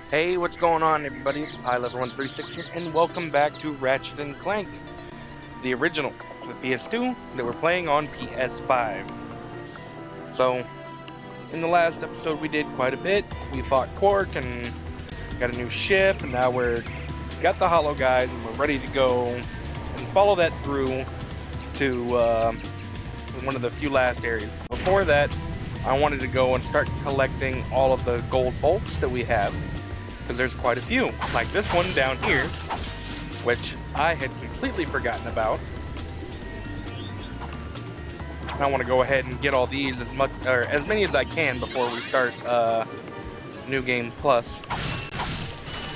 Hey, what's going on, everybody? It's PiLever136 here, and welcome back to Ratchet and Clank, the original, the PS2 that we're playing on PS5. So, in the last episode, we did quite a bit. We fought Quark and got a new ship, and now got the Hollow Guys, and we're ready to go and follow that through to one of the few last areas. Before that, I wanted to go and start collecting all of the gold bolts that we have, because there's quite a few, like this one down here, which I had completely forgotten about. I want to go ahead and get all these as many as I can before we start New Game Plus.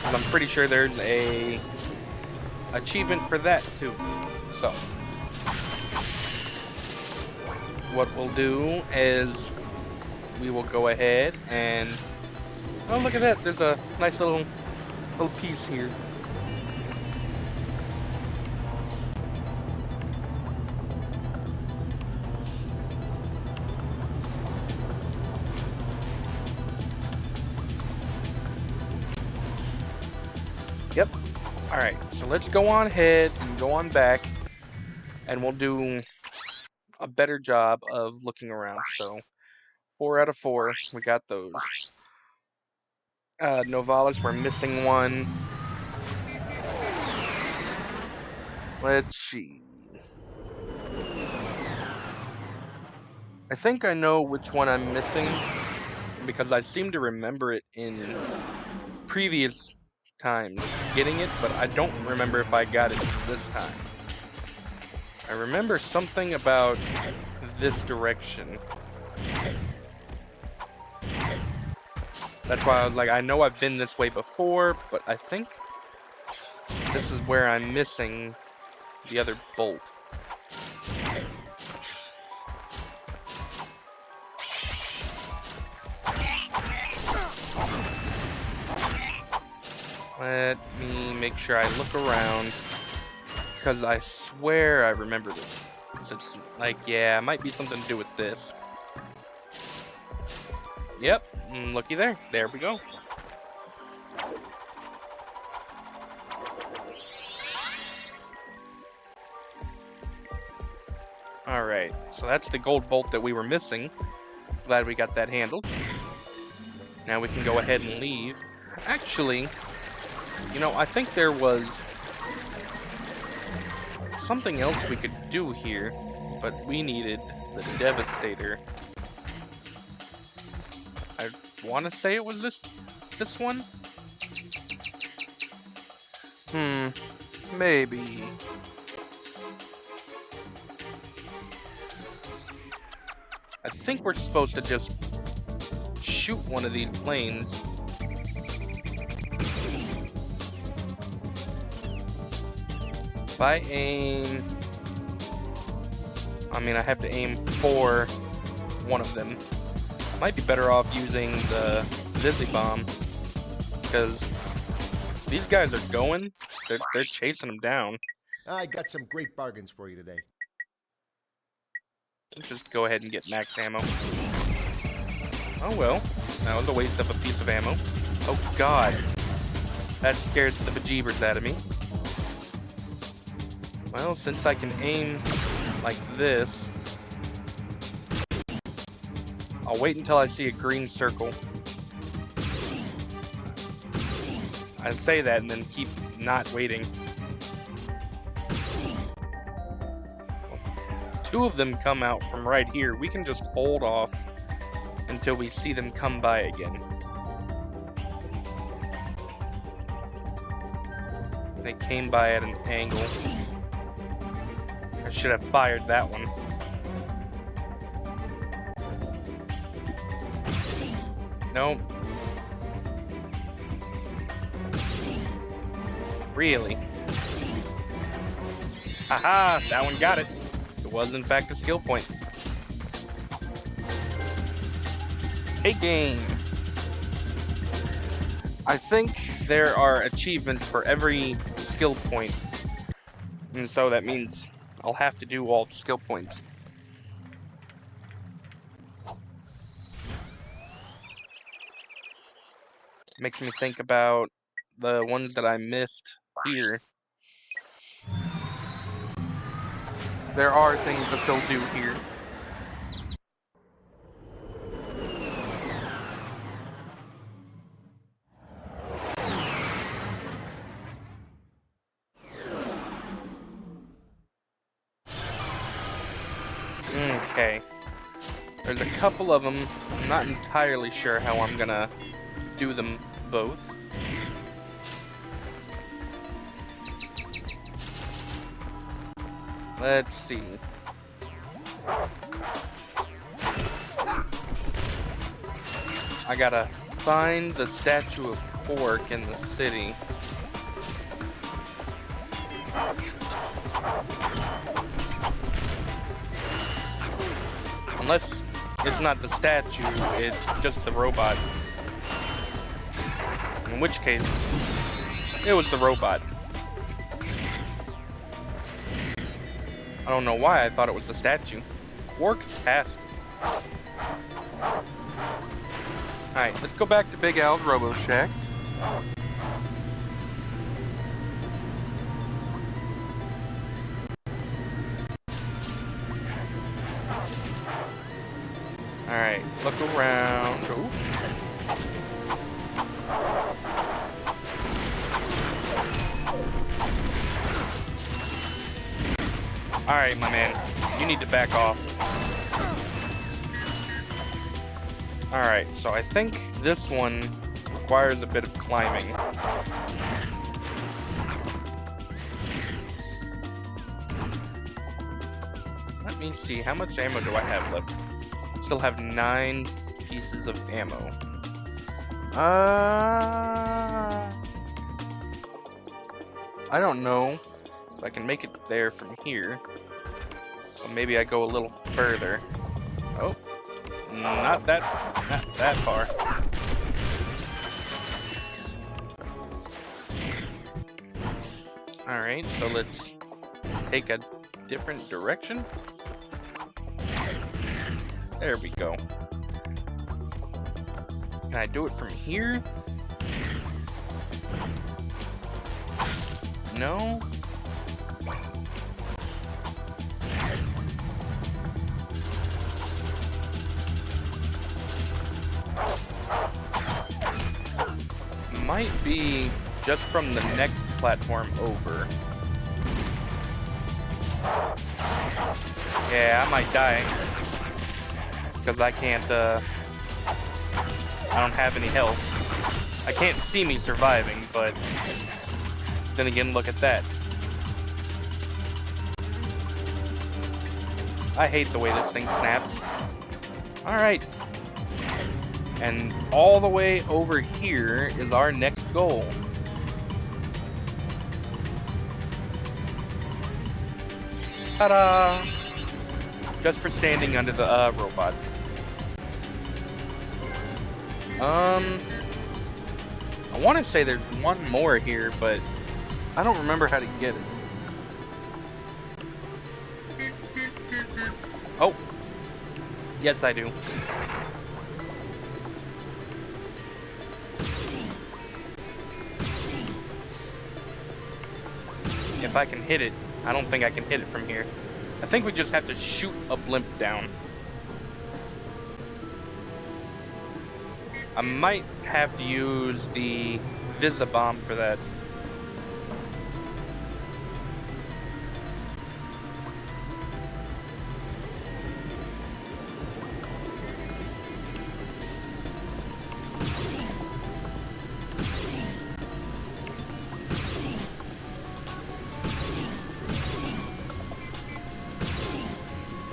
And I'm pretty sure there's a achievement for that too. So what we'll do is we will go ahead and oh, look at that! There's a nice little piece here. Yep. All right. So let's go on ahead and go on back, and we'll do a better job of looking around. So 4 out of 4, we got those. Novalis, we're missing one. Let's see. I think I know which one I'm missing because I seem to remember it in previous times getting it, but I don't remember if I got it this time. I remember something about this direction. That's why I was like, I know I've been this way before, but I think this is where I'm missing the other bolt. Let me make sure I look around, because I swear I remember this. So it's like, yeah, it might be something to do with this. Yep, looky there. There we go. Alright, so that's the gold bolt that we were missing. Glad we got that handled. Now we can go ahead and leave. Actually, you know, I think there was something else we could do here, but we needed the Devastator. I want to say it was this one? Maybe. I think we're supposed to just shoot one of these planes. If I aim... I mean, I have to aim for one of them. Might be better off using the Dizzy Bomb, because these guys are going. They're chasing them down. I got some great bargains for you today. Let's just go ahead and get max ammo. Oh well, that was a waste of a piece of ammo. Oh god, that scared the bejeebers out of me. Well, since I can aim like this, I'll wait until I see a green circle. I say that and then keep not waiting. Two of them come out from right here. We can just hold off until we see them come by again. They came by at an angle. I should have fired that one. Nope. Really? Haha, that one got it. It was in fact a skill point. Hey game! I think there are achievements for every skill point. And so that means I'll have to do all the skill points. Makes me think about the ones that I missed here. There are things that they'll do here. Okay. There's a couple of them. I'm not entirely sure how I'm gonna do them both. Let's see. I gotta find the statue of Pork in the city. Unless it's not the statue, it's just the robot. In which case, it was the robot. I don't know why I thought it was the statue. Quark passed. Alright, let's go back to Big Al's Robo Shack. Alright, look around. Ooh. Alright, my man. You need to back off. Alright, so I think this one requires a bit of climbing. Let me see, how much ammo do I have left? Still have 9 pieces of ammo. I don't know if I can make it there from here. So maybe I go a little further. Oh, not that far. Alright, so let's take a different direction. There we go. Can I do it from here? No? Might be just from the next platform over. Yeah, I might die. Because I can't, I don't have any health. I can't see me surviving, but then again, look at that. I hate the way this thing snaps. Alright. And all the way over here is our next goal. Ta-da! Just for standing under the robot. I want to say there's one more here, but I don't remember how to get it. Oh! Yes, I do. If I can hit it, I don't think I can hit it from here. I think we just have to shoot a blimp down. I might have to use the Visibomb for that.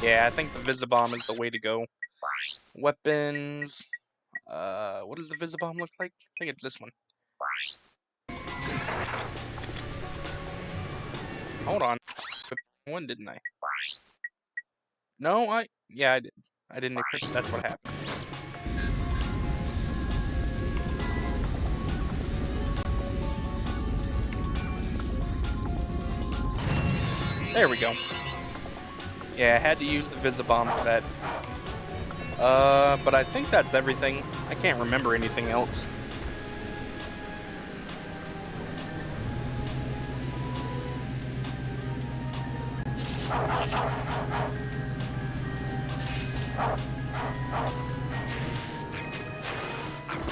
Yeah, I think the Visibomb is the way to go. Weapons. What does the Visibomb look like? I think it's this one. Hold on. One, didn't I? No, yeah, I did. I didn't equip it. That's what happened. There we go. Yeah, I had to use the Visibomb for that. But I think that's everything. I can't remember anything else.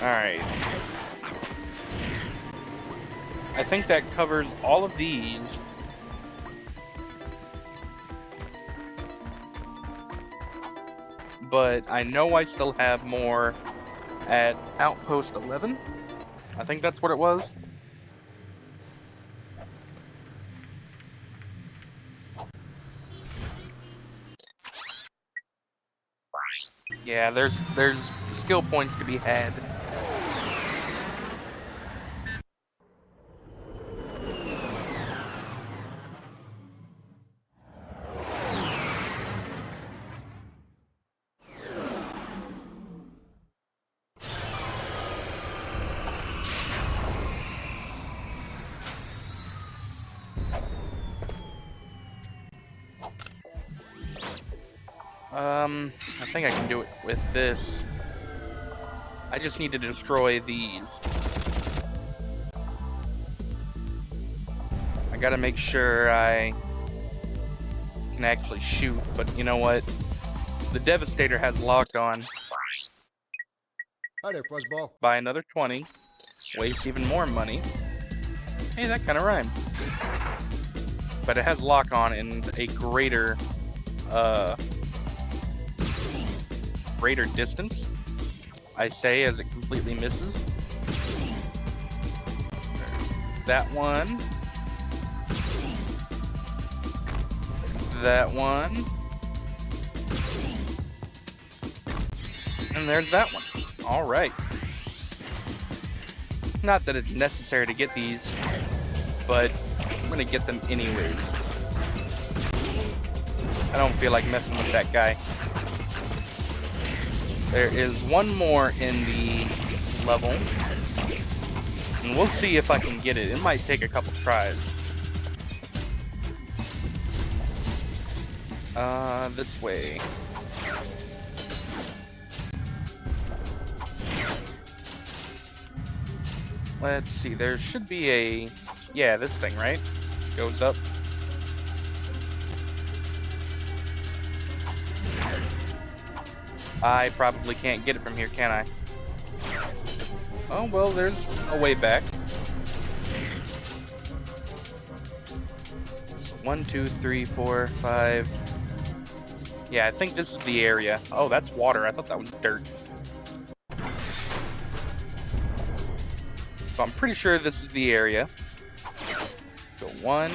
Alright. I think that covers all of these. But I know I still have more at Outpost 11. I think that's what it was. Yeah, there's skill points to be had. I think I can do it with this. I just need to destroy these. I gotta make sure I can actually shoot, but you know what? The Devastator has locked on. Hi there, Fuzzball. Buy another 20. Waste even more money. Hey, that kind of rhymed. But it has lock on and a greater distance, I say, as it completely misses. That one. That one. And there's that one. Alright. Not that it's necessary to get these, but I'm gonna get them anyways. I don't feel like messing with that guy. There is one more in the level, and we'll see if I can get it. It might take a couple tries. This way. Let's see, there should be a... Yeah, this thing, right? Goes up. I probably can't get it from here, can I? Oh, well, there's a way back. 1, 2, 3, 4, 5. Yeah, I think this is the area. Oh, that's water. I thought that was dirt. So I'm pretty sure this is the area. So 1,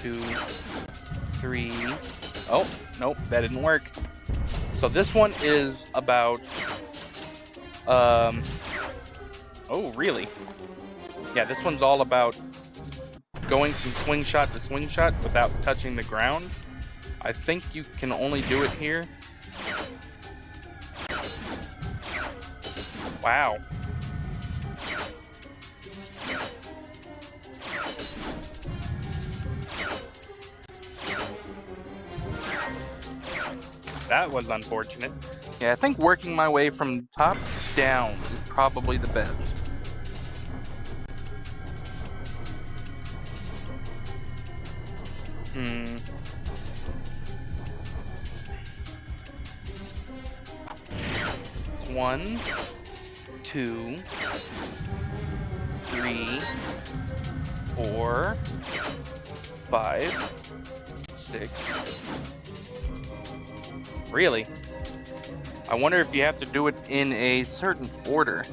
2, 3. Oh, nope, that didn't work. So this one is about, oh, really? Yeah, this one's all about going from swing shot to swing shot without touching the ground. I think you can only do it here. Wow. That was unfortunate. Yeah, I think working my way from top down is probably the best. It's 1, 2, 3, 4, 5, 6. Really? I wonder if you have to do it in a certain order.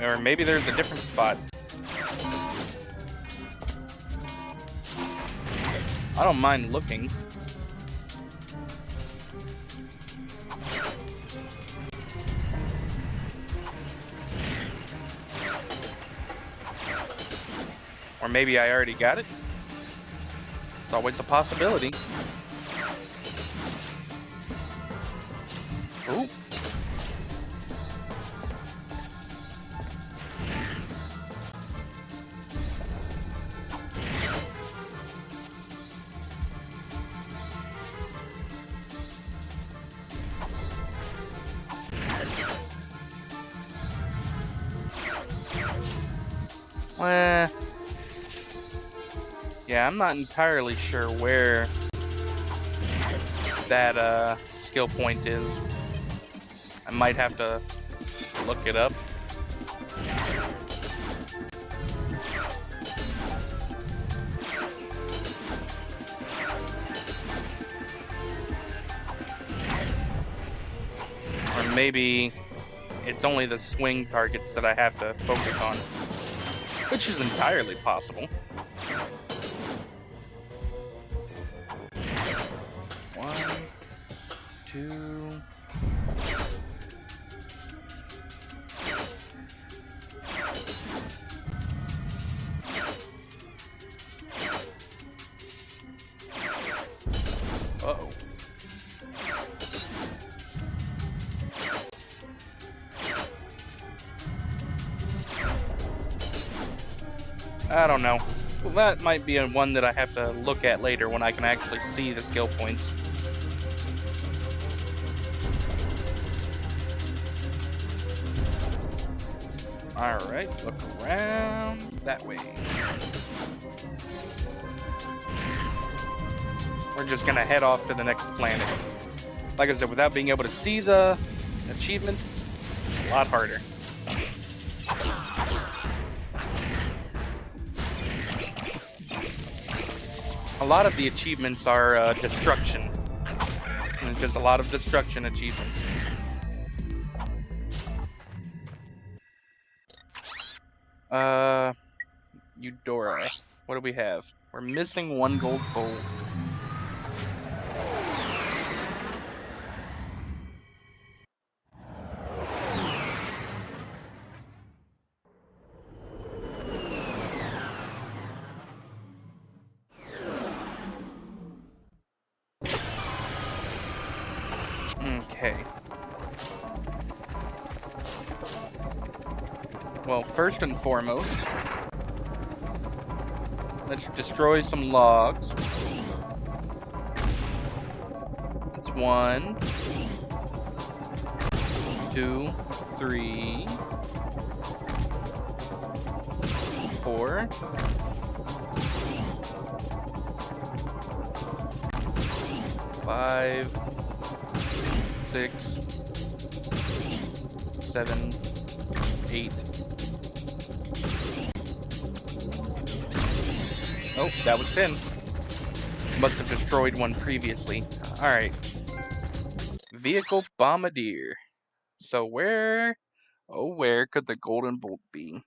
Or maybe there's a different spot. I don't mind looking. Or maybe I already got it. It's always a possibility. Ooh. Yeah, I'm not entirely sure where that skill point is. I might have to look it up. Or maybe it's only the swing targets that I have to focus on, which is entirely possible. One, two. Uh-oh. I don't know. Well, that might be a one that I have to look at later when I can actually see the skill points. Alright, look around that way. We're just gonna head off to the next planet. Like I said, without being able to see the achievements, it's a lot harder. A lot of the achievements are destruction. There's just a lot of destruction achievements. Eudora. What do we have? We're missing 1 gold bolt. Okay. Well, first and foremost, let's destroy some logs. That's 1, 2, 3, 4. 5, 6, 7, 8. Oh, that was 10. Must have destroyed one previously. Alright. Vehicle Bombardier. So where could the golden bolt be?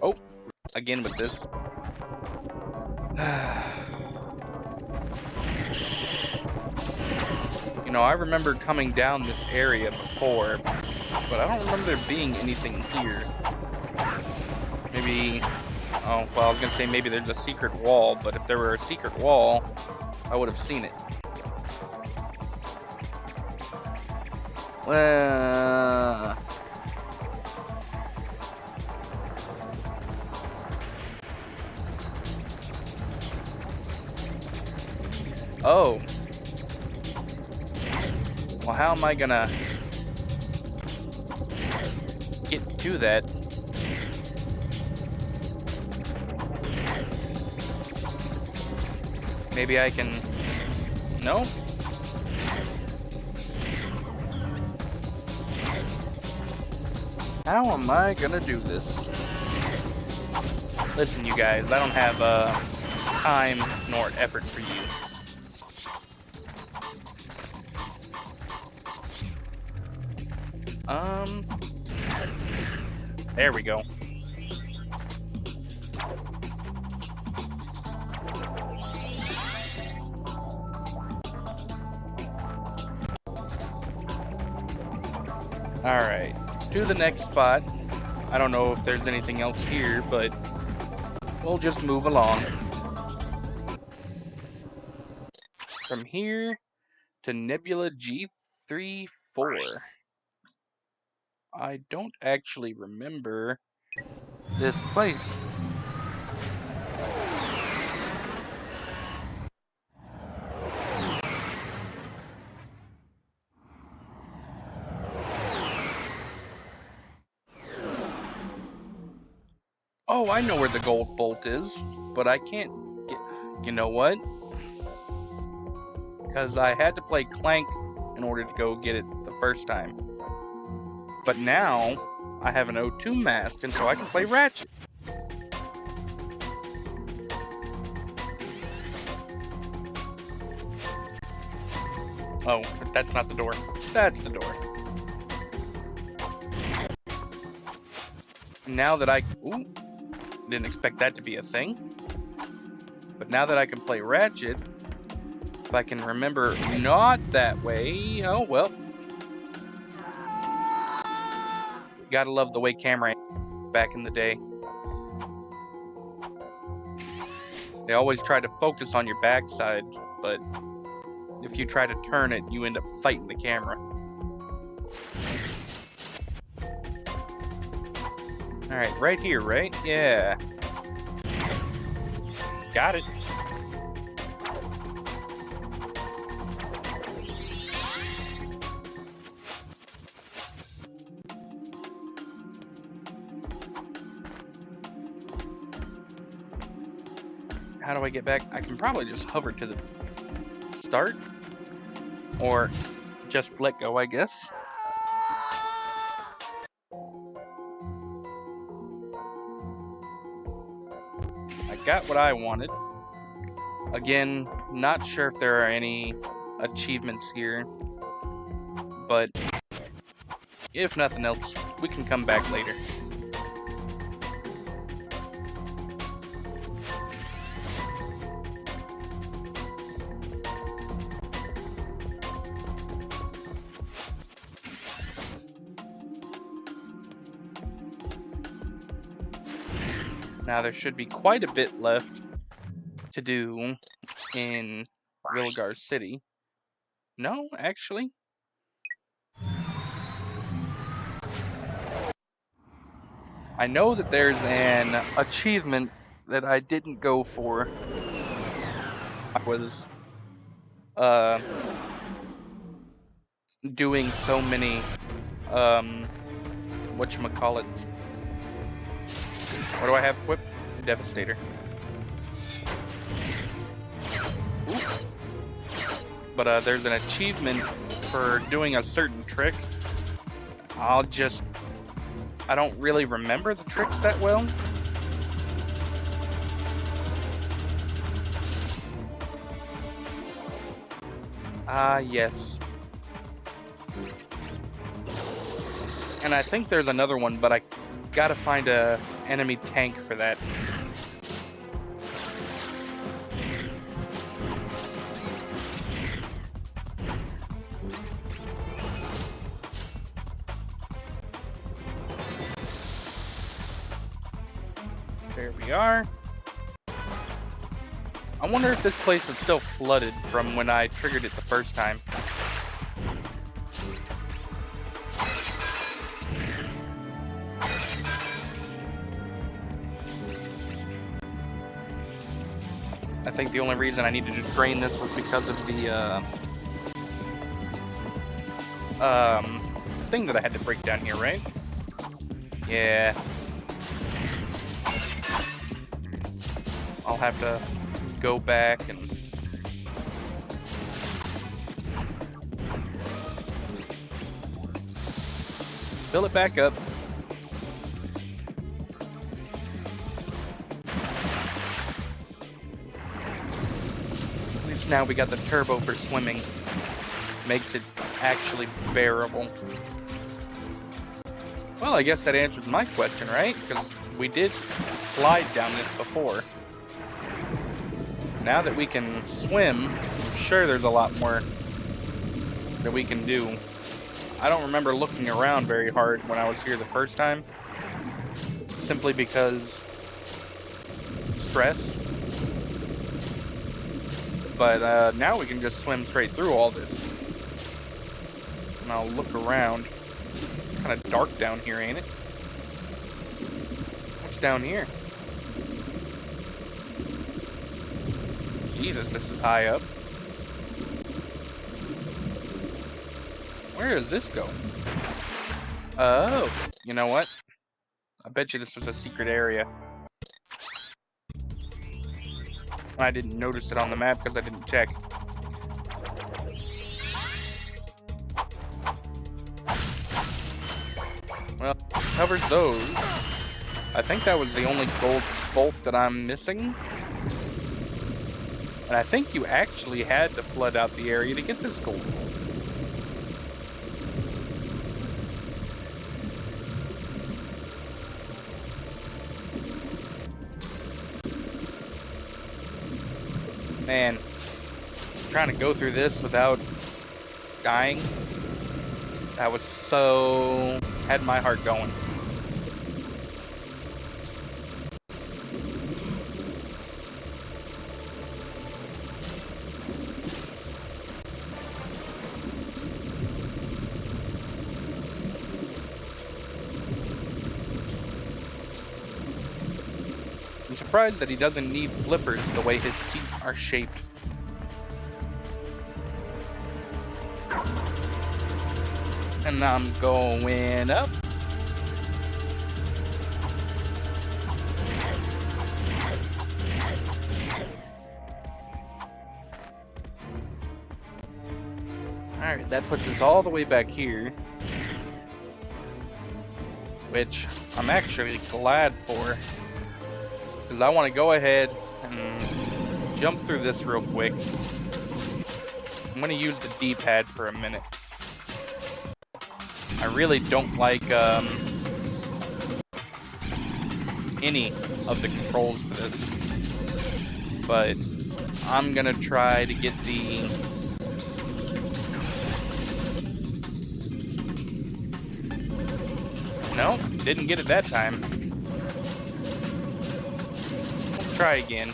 Oh, again with this. You know, I remember coming down this area before, but I don't remember there being anything here. Maybe, oh, well, I was gonna say maybe there's a secret wall, but if there were a secret wall, I would have seen it. Oh. Well, how am I gonna get to that? Maybe I can... No? How am I gonna do this? Listen, you guys, I don't have time nor effort for you. There we go. Alright, to the next spot. I don't know if there's anything else here, but we'll just move along. From here to Nebula G34. I don't actually remember this place. Oh, I know where the gold bolt is, but I can't get... You know what? Because I had to play Clank in order to go get it the first time. But now, I have an O2 mask, and so I can play Ratchet. Oh, but that's not the door. That's the door. Now that I... Ooh, didn't expect that to be a thing. But now that I can play Ratchet, if I can remember not that way... Oh, well. Gotta love the way camera back in the day. They always try to focus on your backside, but if you try to turn it, you end up fighting the camera. Alright, right here, right? Yeah. Got it. How do I get back? I can probably just hover to the start. Or just let go, I guess. I got what I wanted. Again, not sure if there are any achievements here. But if nothing else, we can come back later. Now there should be quite a bit left to do in Wilgar City. No, actually. I know that there's an achievement that I didn't go for. I was doing so many whatchamacallits. What do I have equipped? Devastator. Ooh. But there's an achievement for doing a certain trick. I don't really remember the tricks that well. Yes. And I think there's another one, but I gotta find a enemy tank for that. There we are. I wonder if this place is still flooded from when I triggered it the first time. I think the only reason I needed to drain this was because of the thing that I had to break down here, right? Yeah. I'll have to go back and fill it back up. At least now we got the turbo for swimming. Makes it actually bearable. Well, I guess that answers my question, right? Because we did slide down this before. Now that we can swim, I'm sure there's a lot more that we can do. I don't remember looking around very hard when I was here the first time. Simply because stress. But now we can just swim straight through all this. And I'll look around. Kind of dark down here, ain't it? What's down here? Jesus, this is high up. Where does this go? Oh, you know what? I bet you this was a secret area. I didn't notice it on the map because I didn't check. Well, covers those. I think that was the only gold bolt that I'm missing. And I think you actually had to flood out the area to get this gold bolt. Man, trying to go through this without dying, that was so... had my heart going. I'm surprised that he doesn't need flippers the way his feet are shaped. And I'm going up. Alright, that puts us all the way back here. Which I'm actually glad for. Because I want to go ahead and jump through this real quick. I'm going to use the D-pad for a minute. I really don't like any of the controls for this. But I'm going to try to get the... Nope, didn't get it that time. Try again.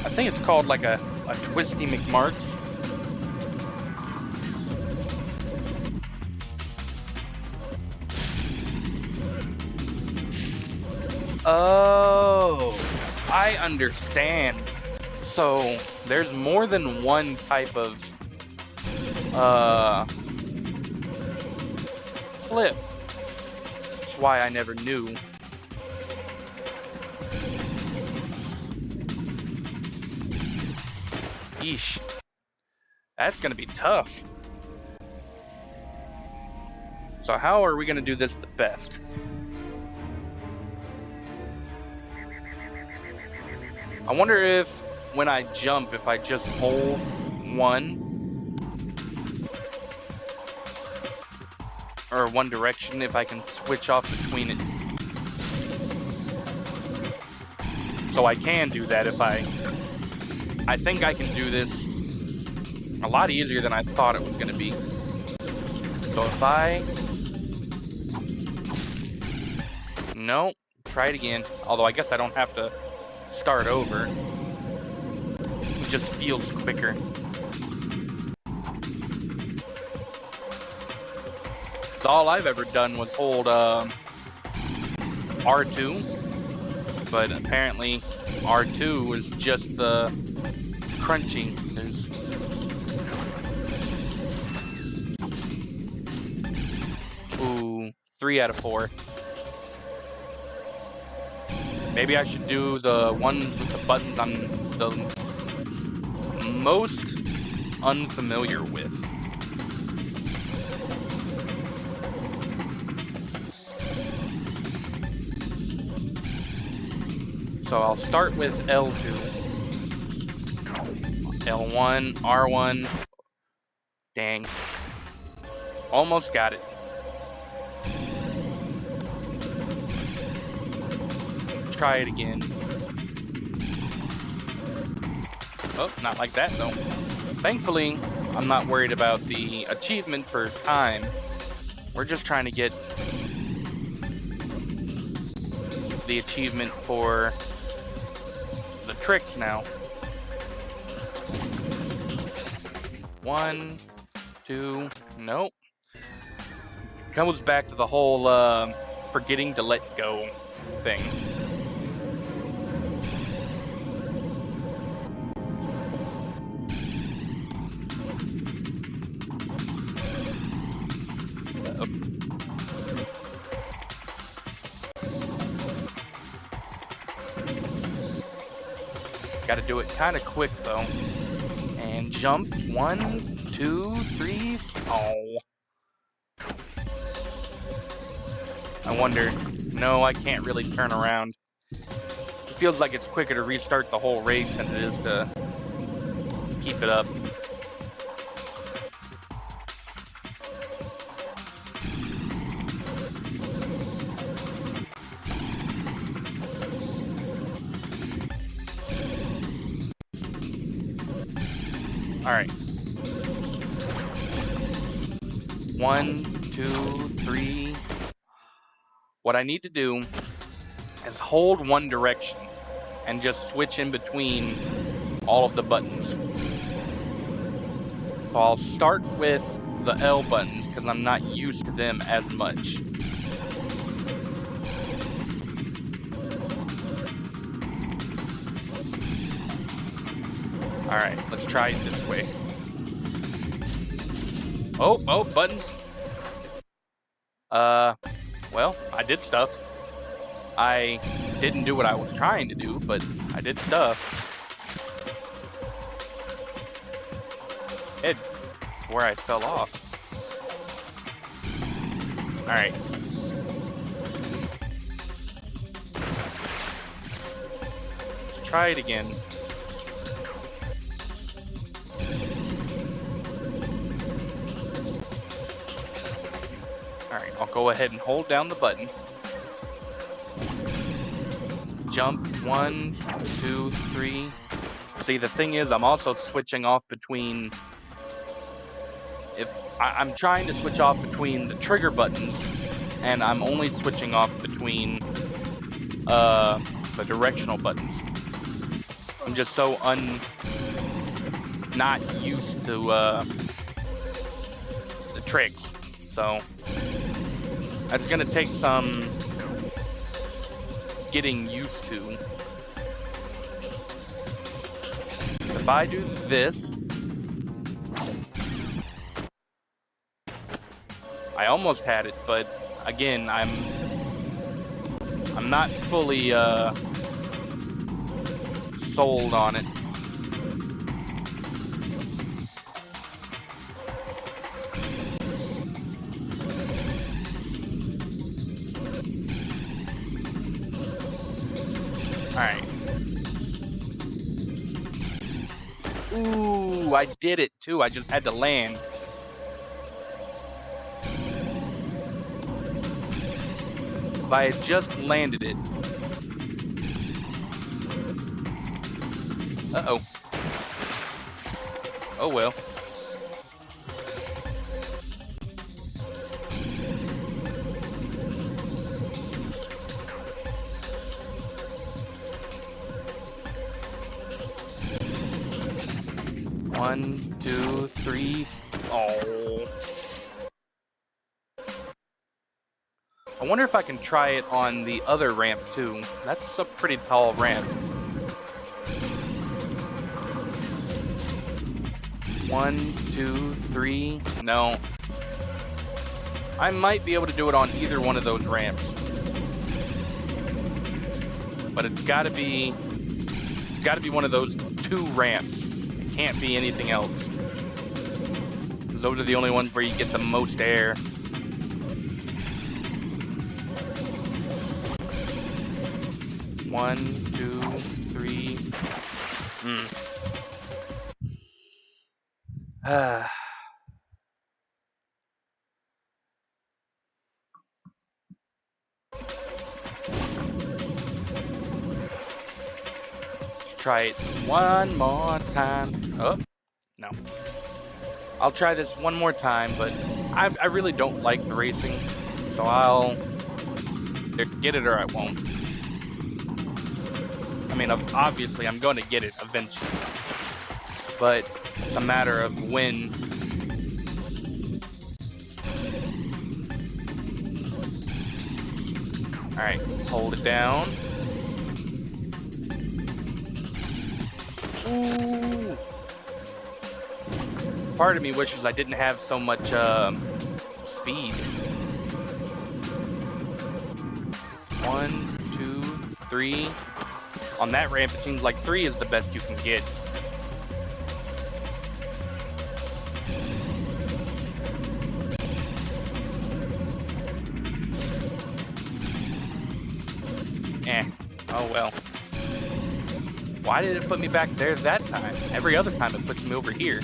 I think it's called like a Twisty McMarks. Oh, I understand. So there's more than one type of flip. That's why I never knew. Yeesh. That's gonna be tough. So how are we gonna do this the best? I wonder if when I jump, if I just hold one or one direction, if I can switch off between it. So I can do that if I think I can do this a lot easier than I thought it was going to be. So if I... No, try it again. Although I guess I don't have to start over. It just feels quicker. All I've ever done was hold R2, but apparently R2 is just the crunching. There's ooh, 3 out of 4. Maybe I should do the ones with the buttons I'm the most unfamiliar with. So I'll start with L2, L1, R1, dang, almost got it. Try it again. Oh, not like that though. Thankfully, I'm not worried about the achievement for time. We're just trying to get the achievement for the tricks now. 1, 2, nope. Comes back to the whole forgetting to let go thing. Gotta do it kind of quick though. And jump. 1, 2, 3. Oh. I wonder. No, I can't really turn around. It feels like it's quicker to restart the whole race than it is to keep it up. Alright. 1, 2, 3. What I need to do is hold one direction and just switch in between all of the buttons. So I'll start with the L buttons because I'm not used to them as much. Alright, let's try it this way. Oh, buttons. Well, I did stuff. I didn't do what I was trying to do, but I did stuff. It, where I fell off. Alright. Let's try it again. Alright, I'll go ahead and hold down the button. Jump. 1, 2, 3. See, the thing is, I'm also switching off between... If I'm trying to switch off between the trigger buttons, and I'm only switching off between the directional buttons. I'm just so not used to the tricks, so that's gonna take some getting used to. If I do this, I almost had it, but again, I'm not fully sold on it. Alright. Ooh, I did it too. I just had to land. If I had just landed it. Uh-oh. Oh well. One, 2, 3. Oh. I wonder if I can try it on the other ramp too. That's a pretty tall ramp. 1, 2, 3. No. I might be able to do it on either one of those ramps. But it's gotta be one of those 2 ramps. It can't be anything else. Those are the only ones where you get the most air. One, 2, 3. Try it one more time. Oh, no. I'll try this one more time, but I really don't like the racing, so I'll get it or I won't. I mean, obviously, I'm going to get it eventually, but it's a matter of when. Alright, let's hold it down. Ooh. Part of me wishes I didn't have so much speed. 1, 2, 3. On that ramp, it seems like 3 is the best you can get. Oh well. Why did it put me back there that time? Every other time it puts me over here.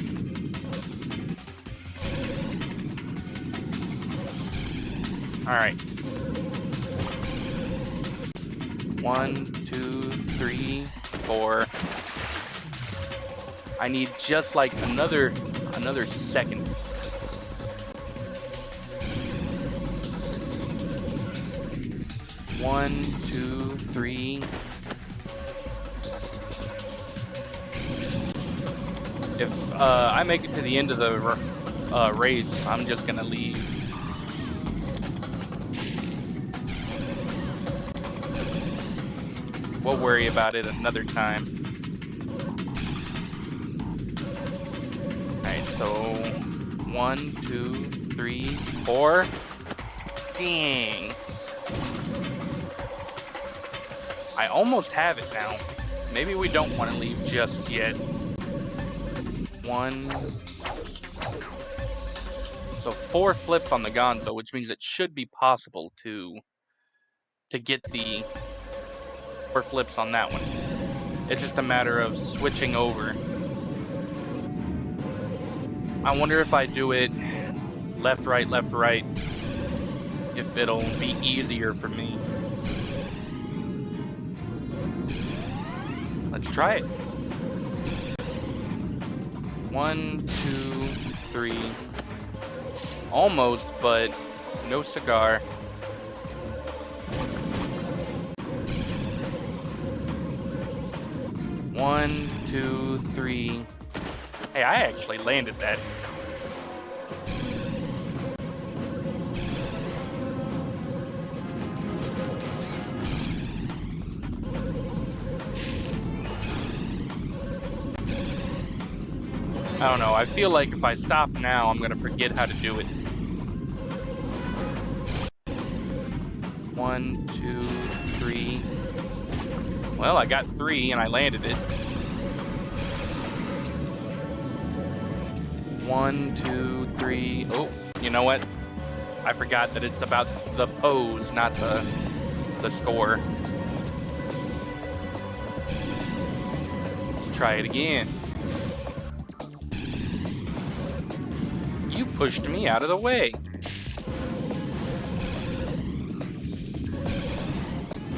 Alright. 1, 2, 3, 4. I need just like another second. One, 2, 3. If I make it to the end of the race, I'm just gonna leave. We'll worry about it another time. Alright, so 1, 2, 3, 4. Dang. I almost have it now. Maybe we don't want to leave just yet. 1. So 4 flips on the Gonzo, which means it should be possible to get the 4 flips on that one. It's just a matter of switching over. I wonder if I do it left, right, if it'll be easier for me. Let's try it. 1, 2, 3. Almost, but no cigar. One, 2, 3. Hey, I actually landed that. I don't know, I feel like if I stop now, I'm gonna forget how to do it. 1, 2, 3. Well, I got 3 and I landed it. 1, 2, 3. Oh, you know what? I forgot that it's about the pose, not the score. Let's try it again. You pushed me out of the way.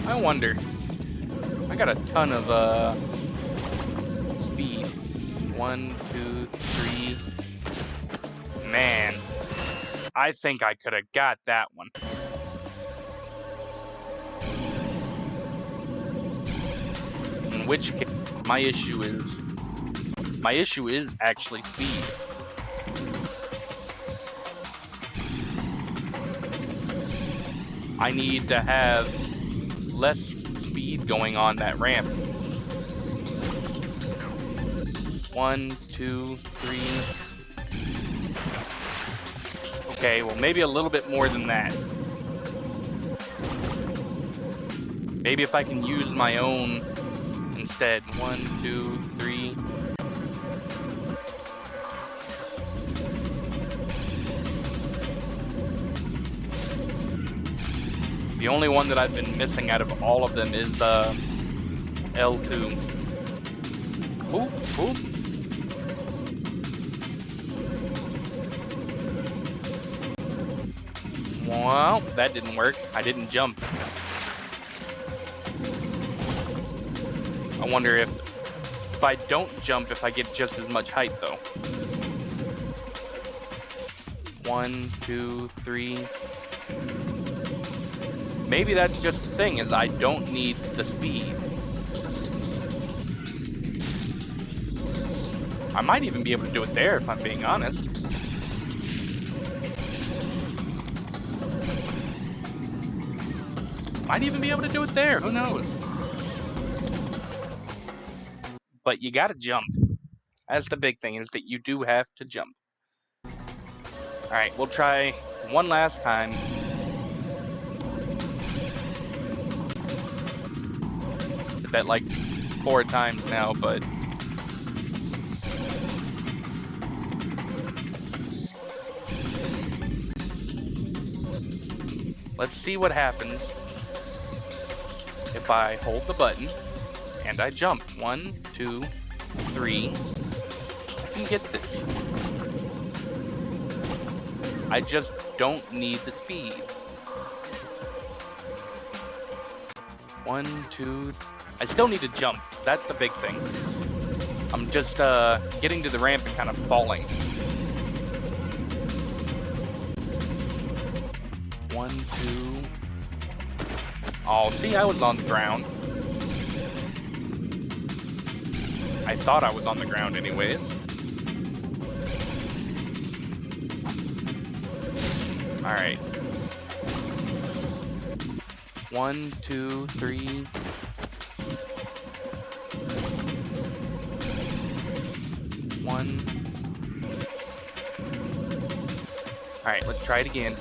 I wonder. I got a ton of speed. 1, 2, 3. Man, I think I could have got that one. In which case, my issue is actually speed. I need to have less speed going on that ramp. 1, 2, 3. Okay, well, maybe a little bit more than that. Maybe if I can use my own instead. 1, 2, 3. The only one that I've been missing out of all of them is L2. Oop, oop. Well, that didn't work. I didn't jump. I wonder if I don't jump, if I get just as much height, though. 1, 2, 3. Maybe that's just the thing, is I don't need the speed. I might even be able to do it there, if I'm being honest. Might even be able to do it there, who knows? But you gotta jump. That's the big thing, is that you do have to jump. Alright, we'll try one last time. attempted that like 4 times now, but let's see what happens if I hold the button and I jump. 1, 2, 3. I can get this. I just don't need the speed. 1, 2. I still need to jump. That's the big thing. I'm just getting to the ramp and kind of falling. 1, 2. Oh, see, I was on the ground. I thought I was on the ground anyways. Alright. 1, 2, 3. One. Alright, let's try it again.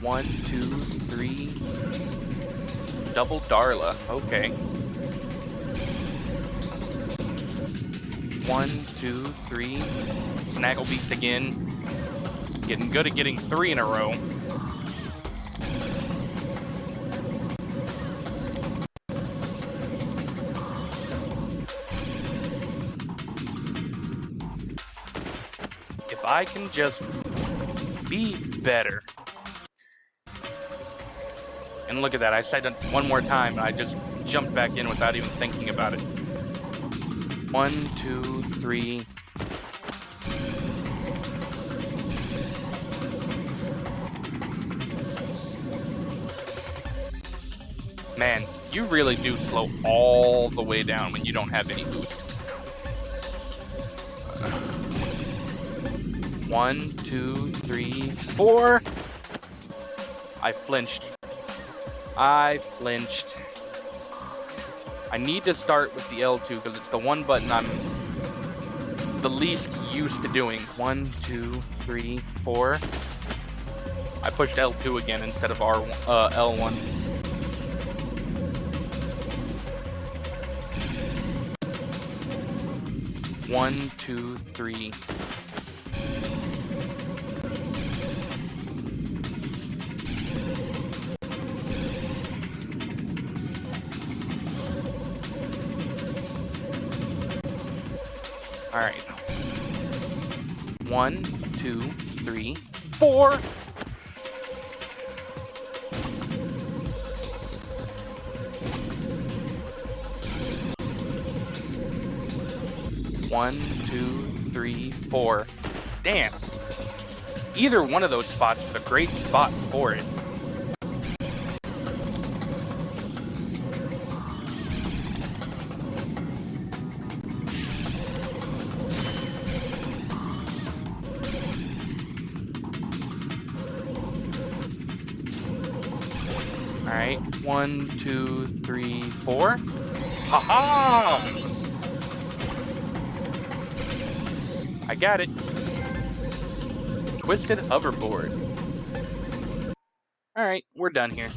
1, 2, 3. Double Darla. Okay. 1, 2, 3. Snaggle beats again. Getting good at getting 3 in a row. If I can just be better. And look at that, I said it one more time and I just jumped back in without even thinking about it. 1, 2, 3. Man, you really do slow all the way down when you don't have any boost. 1, 2, 3, 4. I flinched. I need to start with the L2 because it's the one button I'm the least used to doing. 1, 2, 3, 4. I pushed L2 again instead of L1. One, 2, 3. All right. 1, 2, 3, 4. One, 2, 3, 4. Damn. Either one of those spots is a great spot for it. All right. 1, 2, 3, 4. Ha-ha! I got it. Twisted hoverboard. Alright, we're done here.